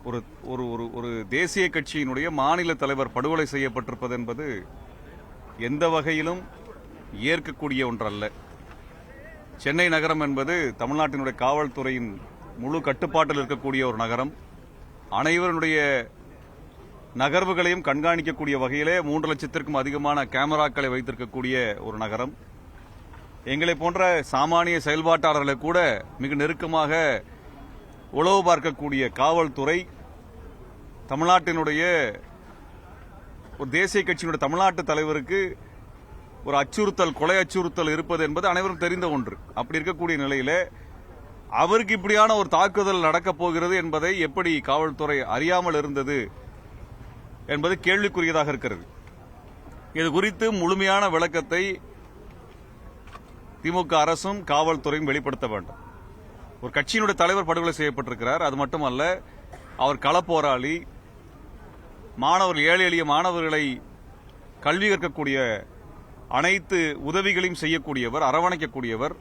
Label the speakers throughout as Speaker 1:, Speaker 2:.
Speaker 1: ஒரு ஒரு ஒரு ஒரு தேசிய கட்சியினுடைய மாநில தலைவர் படுகொலை செய்யப்பட்டிருப்பது என்பது எந்த வகையிலும் ஏற்கக்கூடிய ஒன்றல்ல. சென்னை நகரம் என்பது தமிழ்நாட்டினுடைய காவல்துறையின் முழு கட்டுப்பாட்டில் இருக்கக்கூடிய ஒரு நகரம். அனைவருடைய நகர்வுகளையும் கண்காணிக்கக்கூடிய வகையிலே 3 லட்சத்திற்கும் அதிகமான கேமராக்களை வைத்திருக்கக்கூடிய ஒரு நகரம். எங்களை போன்ற சாமானிய செயல்பாட்டாளர்களை கூட மிக நெருக்கமாக உளவு பார்க்கக்கூடிய காவல்துறை தமிழ்நாட்டினுடைய ஒரு தேசிய கட்சியினுடைய தமிழ்நாட்டு தலைவருக்கு ஒரு அச்சுறுத்தல், கொலை அச்சுறுத்தல் இருப்பது என்பது அனைவரும் தெரிந்த ஒன்று. அப்படி இருக்கக்கூடிய நிலையிலே அவருக்கு இப்படியான ஒரு தாக்குதல் நடக்கப் போகிறது என்பதை எப்படி காவல்துறை அறியாமல் இருந்தது என்பது கேள்விக்குரியதாக இருக்கிறது. இது குறித்து முழுமையான விளக்கத்தை திமுக அரசும் காவல்துறையும் வெளிப்படுத்த வேண்டும். ஒரு கட்சியினுடைய தலைவர் படுகொலை செய்யப்பட்டிருக்கிறார். அது மட்டுமல்ல, அவர் களப்போராளி, மாணவர்கள், ஏழை எளிய மாணவர்களை கல்வி கற்கக்கூடிய அனைத்து உதவிகளையும் செய்யக்கூடியவர், அரவணைக்கக்கூடியவர்,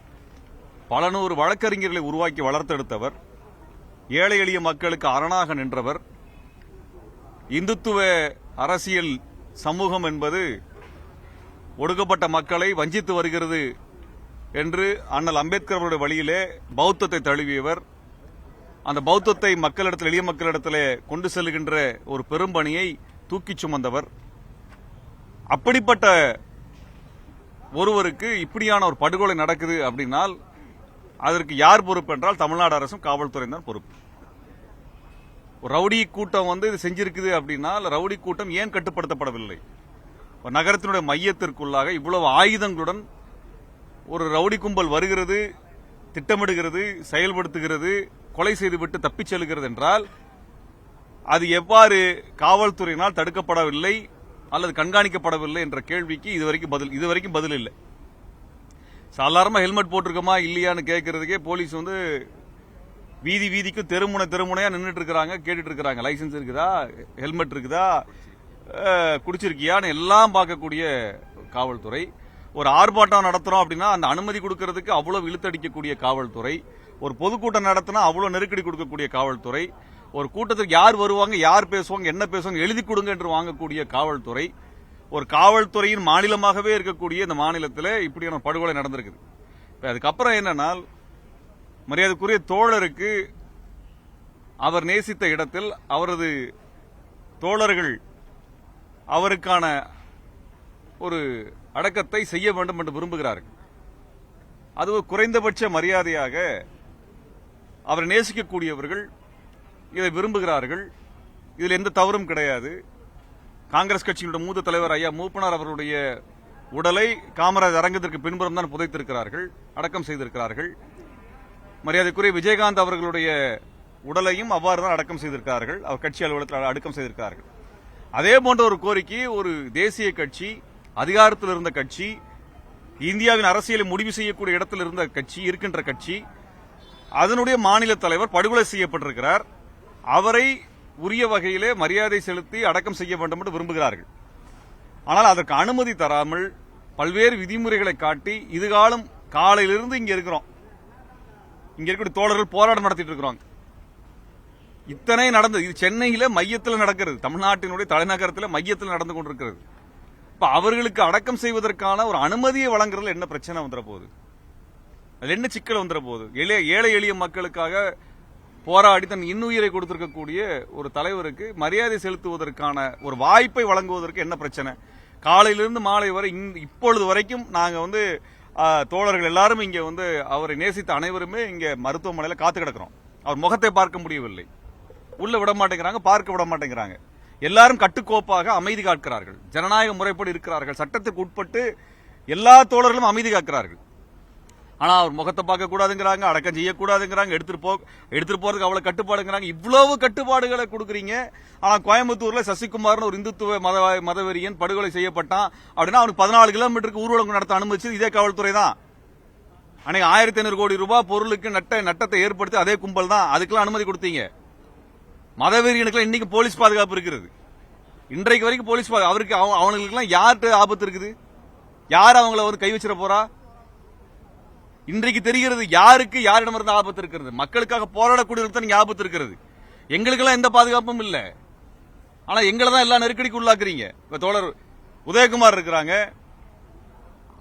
Speaker 1: பல நூறு வழக்கறிஞர்களை உருவாக்கி வளர்த்தெடுத்தவர், ஏழை எளிய மக்களுக்கு அரணாக நின்றவர். இந்துத்துவ அரசியல் சமூகம் என்பது ஒடுக்கப்பட்ட மக்களை வஞ்சித்து வருகிறது என்று அண்ணல் அம்பேத்கர் அவருடைய வழியிலே பௌத்தத்தை தழுவியவர். அந்த பௌத்தத்தை மக்களிடத்தில், எளிய மக்களிடத்தில் கொண்டு செல்கின்ற ஒரு பெரும்பணியை தூக்கிச் சுமந்தவர். அப்படிப்பட்ட ஒருவருக்கு இப்படியான ஒரு படுகொலை நடக்குது அப்படின்னால் அதற்கு யார் பொறுப்பு என்றால் தமிழ்நாடு அரசும் காவல்துறையும் தான் பொறுப்பு. ஒரு ரவுடி கூட்டம் இது செஞ்சிருக்குது அப்படின்னா ரவுடி கூட்டம் ஏன் கட்டுப்படுத்தப்படவில்லை? ஒரு நகரத்தினுடைய மையத்திற்குள்ளாக இவ்வளவு ஆயுதங்களுடன் ஒரு ரவுடி கும்பல் வருகிறது, திட்டமிடுகிறது, செயல்படுத்துகிறது, கொலை செய்துவிட்டு தப்பிச் செல்கிறது என்றால் அது எவ்வாறு காவல்துறையினால் தடுக்கப்படவில்லை அல்லது கண்காணிக்கப்படவில்லை என்ற கேள்விக்கு இதுவரைக்கும் பதில் இல்லை. சாதாரணமா ஹெல்மெட் போட்டிருக்கமா இல்லையான்னு கேட்கறதுக்கே போலீஸ் வீதிக்கும் தெருமுனையா நின்றுட்டு இருக்கிறாங்க, கேட்டுட்டு இருக்கிறாங்க. லைசன்ஸ் இருக்குதா, ஹெல்மெட் இருக்குதா, குடிச்சிருக்கியான்னு எல்லாம் பார்க்கக்கூடிய காவல்துறை. ஒரு ஆர்ப்பாட்டம் நடத்துறோம் அப்படின்னா அந்த அனுமதி கொடுக்கறதுக்கு அவ்வளவு இழுத்தடிக்கக்கூடிய காவல்துறை. ஒரு பொதுக்கூட்டம் நடத்தினா அவ்வளவு நெருக்கடி கொடுக்கக்கூடிய காவல்துறை. ஒரு கூட்டத்துக்கு யார் வருவாங்க, யார் பேசுவாங்க, என்ன பேசுவாங்க எழுதி கொடுங்க என்று வாங்கக்கூடிய காவல்துறை. ஒரு காவல்துறையின் மாநிலமாகவே இருக்கக்கூடிய இந்த மாநிலத்தில் இப்படியான படுகொலை நடந்திருக்குது. அதுக்கப்புறம் என்னன்னா, மரியாதைக்குரிய தோழருக்கு அவர் நேசித்த இடத்தில் அவரது தோழர்கள் அவருக்கான ஒரு அடக்கத்தை செய்ய வேண்டும் என்று விரும்புகிறார்கள். அது ஒரு குறைந்தபட்ச மரியாதையாக அவரை நேசிக்கக்கூடியவர்கள் இதை விரும்புகிறார்கள். இதில் எந்த தவறும் கிடையாது. காங்கிரஸ் கட்சியினுடைய மூத்த தலைவர் ஐயா மூப்பனார் அவருடைய உடலை காமராஜ் அரங்கத்திற்கு பின்புறம் தான் புதைத்திருக்கிறார்கள், அடக்கம் செய்திருக்கிறார்கள். மரியாதைக்குரிய விஜயகாந்த் அவர்களுடைய உடலையும் அவ்வாறு தான் அடக்கம் செய்திருக்கிறார்கள், அவர் கட்சி அலுவலகத்தில் அடக்கம் செய்திருக்கிறார்கள். அதே போன்ற ஒரு கோரிக்கை ஒரு தேசிய கட்சி, அதிகாரத்தில் இருந்த கட்சி, இந்தியாவின் அரசியலை முடிவு செய்யக்கூடிய இடத்தில் இருந்த கட்சி, இருக்கின்ற கட்சி, அதனுடைய மாநில தலைவர் படுகொலை செய்யப்பட்டிருக்கிறார். அவரை உரிய வகையிலே மரியாதை செலுத்தி அடக்கம் செய்ய வேண்டும் என்று விரும்புகிறார்கள். ஆனால் அதற்கு அனுமதி தராமல் பல்வேறு விதிமுறைகளை காட்டி இதுகாலம் காலையிலிருந்து இங்க இருக்கிறோம், இங்க இருக்கக்கூடிய தோழர்கள் போராட்டம் நடத்திட்டு இருக்கிறோம். இத்தனை நடந்தது. இது சென்னையில மையத்தில் நடக்கிறது, தமிழ்நாட்டினுடைய தலைநகரத்தில் மையத்தில் நடந்து கொண்டிருக்கிறது. இப்ப அவர்களுக்கு அடக்கம் செய்வதற்கான ஒரு அனுமதியை வழங்குறதுல என்ன பிரச்சனை வந்துட போகுது? அது என்ன சிக்கல் வந்துட போகுது? ஏழை எளிய மக்களுக்காக போராடி தன் இன்னுயிரை கொடுத்திருக்கக்கூடிய ஒரு தலைவருக்கு மரியாதை செலுத்துவதற்கான ஒரு வாய்ப்பை வழங்குவதற்கு என்ன பிரச்சனை? காலையிலிருந்து மாலை வரை இப்பொழுது வரைக்கும் நாங்க தோழர்கள் எல்லாரும் இங்க அவரை நேசித்த அனைவருமே இங்க மருத்துவமனையில் காத்து கிடக்கிறோம். அவர் முகத்தை பார்க்க முடியவில்லை, உள்ள விட மாட்டேங்கிறாங்க, பார்க்க விட மாட்டேங்கிறாங்க. எல்லாரும் கட்டுக்கோப்பாக அமைதி காக்கிறார்கள், ஜனநாயக முறைப்படி இருக்கிறார்கள், சட்டத்துக்கு உட்பட்டு எல்லா தோழர்களும் அமைதி காக்கிறார்கள். ஆனா அவர் முகத்தை பார்க்க கூடாதுங்கிறாங்க, அடக்கம் செய்யக்கூடாதுங்கிறாங்க, எடுத்துட்டு போறதுக்கு அவ்வளவு கட்டுப்பாடுங்கிறாங்க. இவ்வளவு கட்டுப்பாடுகளை கொடுக்குறீங்க. ஆனா கோயம்புத்தூர்ல சசிகுமார்னு ஒரு இந்துத்துவ மதவெறியன் படுகொலை செய்யப்பட்டான் அப்படின்னா அவனுக்கு 14 கிலோமீட்டருக்கு ஊர்வலம் நடத்த அனுமதிச்சது இதே காவல்துறை தான். அன்னைக்கு 1500 கோடி ரூபாய் பொருளுக்கு நட்டத்தை ஏற்படுத்தி அதே கும்பல் தான். அதுக்கெல்லாம் அனுமதி கொடுத்தீங்க. மதவெறியனுக்கு இன்னைக்கு போலீஸ் பாதுகாப்பு இருக்கிறது. இன்றைக்கு வரைக்கும் போலீஸ் அவருக்கு அவங்களுக்கு யார்கிட்ட ஆபத்து இருக்குது? யார் அவங்கள கை வச்சிட போறா? இன்றைக்கு தெரிகிறது யாருக்கு யாரிடமிருந்து ஆபத்து இருக்கிறது. மக்களுக்காக போராடக்கூடியவர்களுக்கு தான் ஆபத்து இருக்கிறது. எங்களுக்கெல்லாம் எந்த பாதுகாப்பும் இல்ல. ஆனா எங்களை தான் எல்லா நெருக்கடிக்கு உள்ளாக்குறீங்க. இப்ப தோழர் உதயகுமார் இருக்கிறாங்க,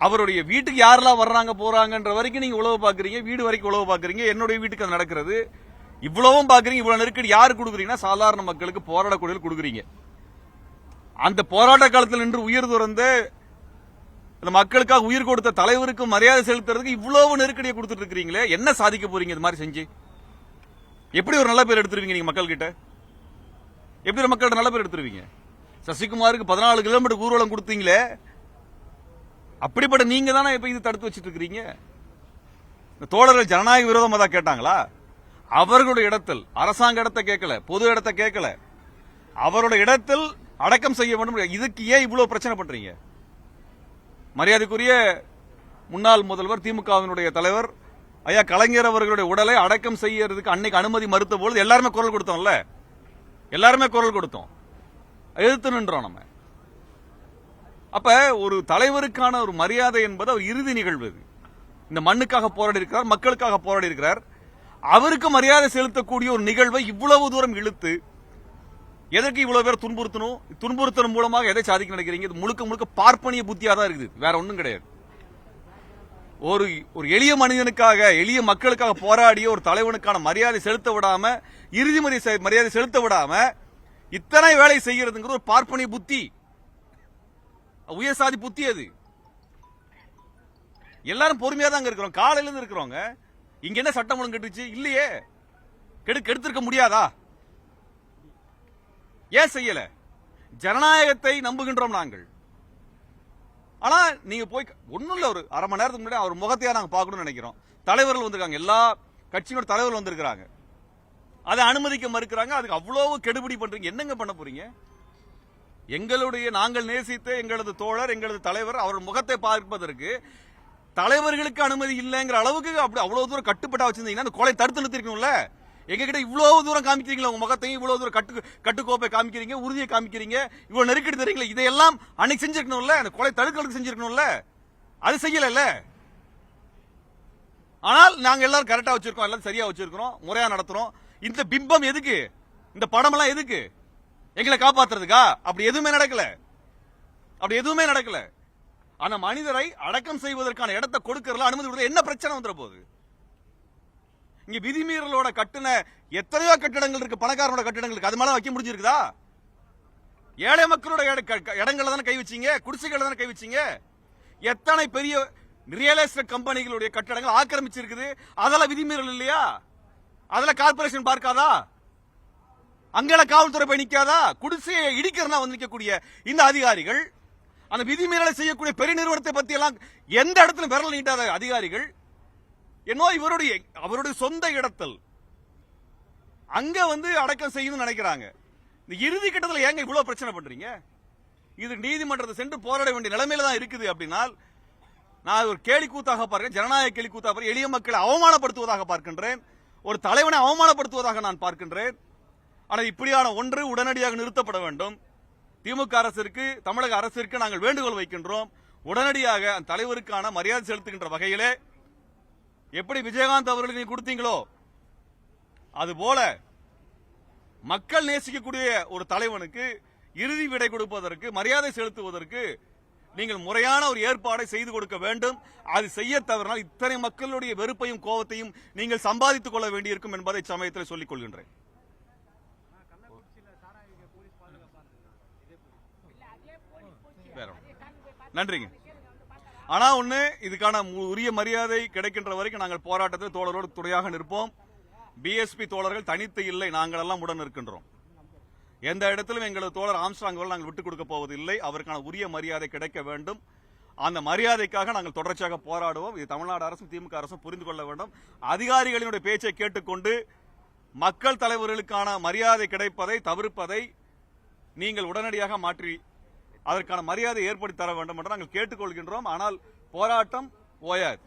Speaker 1: அவருடைய வீட்டுக்கு யாரெல்லாம் வர்றாங்க போறாங்கன்ற வரைக்கும் நீங்க உழவு பாக்குறீங்க, வீடு வரைக்கும் உழவு பாக்குறீங்க. என்னுடைய வீட்டுக்கு அது நடக்கிறது. இவ்வளவும் பாக்குறீங்க. இவ்வளவு நெருக்கடி யாரு கொடுக்குறீங்கன்னா சாதாரண மக்களுக்கு போராடக்கூடிய கொடுக்குறீங்க. அந்த போராட்ட காலத்தில் நின்று உயிர் துறந்த இந்த மக்களுக்காக உயிர் கொடுத்த தலைவருக்கு மரியாதை செலுத்துறதுக்கு இவ்வளவு நெருக்கடியை கொடுத்துட்டு இருக்கீங்களே, என்ன சாதிக்க போறீங்க இது மாதிரி செஞ்சு? எப்படி ஒரு நல்ல பேர் எடுத்துருவீங்க நீங்க மக்கள் கிட்ட? எப்படி ஒரு மக்கள்கிட்ட நல்ல பேர் எடுத்துருவீங்க? சசிகுமாருக்கு 14 கிலோமீட்டர் ஊர்வலம் கொடுத்தீங்களே, அப்படிப்பட்ட நீங்க தானே இப்ப இது தடுத்து வச்சிட்டு இருக்கீங்க. தோழர்கள் ஜனநாயக விரோதமா தான் கேட்டாங்களா? அவர்களுடைய இடத்தில் அரசாங்க இடத்தை கேட்கல, பொது இடத்தை கேட்கல, அவருடைய இடத்தில் அடக்கம் செய்ய வேண்டும். இதுக்கு ஏன் இவ்வளவு பிரச்சனை பண்றீங்க? மரியாதைக்குரிய முன்னாள் முதல்வர் திமுகவினுடைய தலைவர் ஐயா கலைஞர் அவர்களுடைய உடலை அடக்கம் செய்யறதுக்கு அன்னைக்கு அனுமதி மறுத்த பொழுது எல்லாருமே குரல் கொடுத்தோம்ல, எல்லாருமே குரல் கொடுத்தோம், எதிர்த்து நின்றோம் நம்ம. அப்ப ஒரு தலைவருக்கான ஒரு மரியாதை என்பது ஒரு இறுதி நிகழ்வு. இந்த மண்ணுக்காக போராடி இருக்கிறார், மக்களுக்காக போராடி இருக்கிறார். அவருக்கு மரியாதை செலுத்தக்கூடிய ஒரு நிகழ்வை இவ்வளவு தூரம் இழுத்து எதற்கு இவ்வளவு பேர் துன்புறுத்தணும்? துன்புறுத்தல் மூலமாக எதை சாதிக்க நினைக்கிறீங்க? இது முழுக்க முழுக்க பார்ப்பனிய புத்தியா தான் இருக்குது, வேற ஒண்ணும் கிடையாது. ஒரு எளிய மனிதனுக்காக, எளிய மக்களுக்காக போராடிய ஒரு தலைவனுக்கான மரியாதை செலுத்த விடாம, இறுதி மரியாதை செலுத்த விடாம இத்தனை வேலை செய்யறதுங்கிற ஒரு பார்ப்பனிய புத்தி, உயர்சாதி புத்தி. அது எல்லாரும் பொறுமையா தான் இருக்கிறோம், காலையில இருந்து இருக்கிறோங்க. இங்க என்ன சட்டம் ஒழுங்கு கெட்டுச்சு? இல்லையே. கெடுத்திருக்க முடியாதா? ஏன் செய்யல? ஜனநாயகத்தை நம்புகின்றோம் நாங்கள். ஆனா நீங்க போய் ஒண்ணும் இல்ல, ஒரு அரை மணி நேரத்துக்கு முன்னாடி அவர் முகத்தையா நாங்க பார்க்கணும்னு நினைக்கிறோம். தலைவர்கள் வந்திருக்காங்க, எல்லா கட்சியோட தலைவர்கள் வந்திருக்காங்க, அதை அனுமதிக்க மறுக்கிறாங்க. அதுக்கு அவ்வளவு கெடுபிடி பண்றீங்க. என்னங்க பண்ண போறீங்க? எங்களுடைய நாங்கள் நேசித்த எங்களது தோழர், எங்களது தலைவர், அவர் முகத்தை பார்ப்பதற்கு தலைவர்களுக்கு அனுமதி இல்லைங்கிற அளவுக்கு அப்படி அவ்வளவு தூரம் கட்டுப்பட்டா வச்சிருந்தீங்கன்னா அந்த கொலை தடுத்து நிறுத்திருக்கணும்ல. எங்க கிட்ட இவ்வளவு தூரம் காமிக்கிறீங்களா? உங்க முகத்தையும் இவ்வளவு தூரம் கட்டுக்கோப்பை காமிக்கிறீங்க, உறுதியை காமிக்கிறீங்க, இவ்வளவு நெருக்கடி தரீங்களா? இதையெல்லாம் அன்னைக்கு செஞ்சிருக்கணும்ல, அந்த கொலை தடுக்கிறதுக்கு செஞ்சிருக்கணும்ல. அது செய்யல. ஆனால் நாங்க எல்லாரும் கரெக்டா வச்சிருக்கோம், எல்லாரும் சரியா வச்சிருக்கிறோம், முறையா நடத்துறோம். இந்த பிம்பம் எதுக்கு? இந்த படம் எல்லாம் எதுக்கு? எங்களை காப்பாத்துறதுக்கா? அப்படி எதுவுமே நடக்கல. ஆனா மனிதரை அடக்கம் செய்வதற்கான இடத்தை கொடுக்கறதுல அனுமதி கொடுக்க என்ன பிரச்சனை வந்துட போகுது? இங்க விதிமீறலோட கட்டின எத்தனையோ கட்டிடங்கள் இருக்கு, பணக்காரனோட கட்டிடங்களுக்கு. அது மேல வைக்க முடிஞ்சிருக்குதா? ஏழை மக்களோட இடங்கள்ல தானே கை வச்சீங்க, குடிசைகள் தானே கை வச்சீங்க. எத்தனை பெரிய ரியல் எஸ்டேட் கம்பெனிகளுடைய கட்டிடங்கள் ஆக்கிரமிச்சிருக்குது. அதெல்லாம் விதிமீறல் இல்லையா? அதுல கார்பரேஷன் பார்க்காதா? அங்கெல்லாம் காவல்துறை போய் நிக்காதா? குடிசையை இடிக்கிறதா வந்து நிற்கக்கூடிய இந்த அதிகாரிகள், அந்த விதிமீறலை செய்யக்கூடிய பெரிய நிறுவனத்தை பத்தி எல்லாம் எந்த இடத்துல விரல் நீட்டாத அதிகாரிகள், என்னோ அவருடைய சொந்த இடத்தில் அங்க வந்து அடக்கம் செய்யணும்னு நினைக்கிறாங்க. இந்த இறுதி கட்டத்தில் ஏங்க இவ்வளவு பிரச்சனை பண்றீங்க? இது நீதிமன்றத்தை சென்று போராட வேண்டிய நிலைமையில தான் இருக்குது. அப்படின்னா நான் ஒரு கேலி கூத்தாக பார்க்கிறேன், ஜனநாயக கேலி கூத்தாக பார்க்கிறேன், எளிய மக்களை அவமானப்படுத்துவதாக பார்க்கின்றேன், ஒரு தலைவனை அவமானப்படுத்துவதாக நான் பார்க்கின்றேன். ஆனால் இப்படியான ஒன்று உடனடியாக நிறுத்தப்பட வேண்டும். திமுக அரசிற்கு, தமிழக அரசிற்கு நாங்கள் வேண்டுகோள் வைக்கின்றோம். உடனடியாக அந்த தலைவருக்கான மரியாதை செலுத்துகின்ற வகையிலே எப்படி விஜயகாந்த் அவர்களுக்கு நீங்க கொடுத்தீங்களோ அதுபோல மக்கள் நேசிக்கக்கூடிய ஒரு தலைவனுக்கு இறுதி விடை கொடுப்பதற்கு, மரியாதை செலுத்துவதற்கு நீங்கள் முறையான ஒரு ஏற்பாடை செய்து கொடுக்க வேண்டும். அது செய்ய தவறினால் இத்தனை மக்களுடைய வெறுப்பையும் கோபத்தையும் நீங்கள் சம்பாதித்துக் கொள்ள வேண்டியிருக்கும் என்பதை சமயத்தில் சொல்லிக் கொள்கின்றேன். நன்றிங்க. ஆனா ஒண்ணு, இதுக்கான உரிய மரியாதை கிடைக்கின்ற வரைக்கும் நாங்கள் போராட்டத்தில் தோழரோடு துணையாக நிற்போம். பிஎஸ்பி தோழர்கள் தனித்து இல்லை, நாங்கள் எல்லாம் உடன் இருக்கின்றோம். எந்த இடத்திலும் எங்களது தோழர் ஆம்ஸ்ட்ராங் நாங்கள் விட்டுக் கொடுக்க போவதில்லை. அவருக்கான உரிய மரியாதை கிடைக்க வேண்டும். அந்த மரியாதைக்காக நாங்கள் தொடர்ச்சியாக போராடுவோம். இது தமிழ்நாடு அரசும் திமுக அரசும் புரிந்து கொள்ள வேண்டும். அதிகாரிகளினுடைய பேச்சை கேட்டுக்கொண்டு மக்கள் தலைவர்களுக்கான மரியாதை கிடைப்பதை தவிர்ப்பதை நீங்கள் உடனடியாக மாற்றி அதற்கான மரியாதை ஏற்படுத்தி தர வேண்டும் என்று நாங்கள் கேட்டுக்கொள்கின்றோம். ஆனால் போராட்டம் ஓயாது.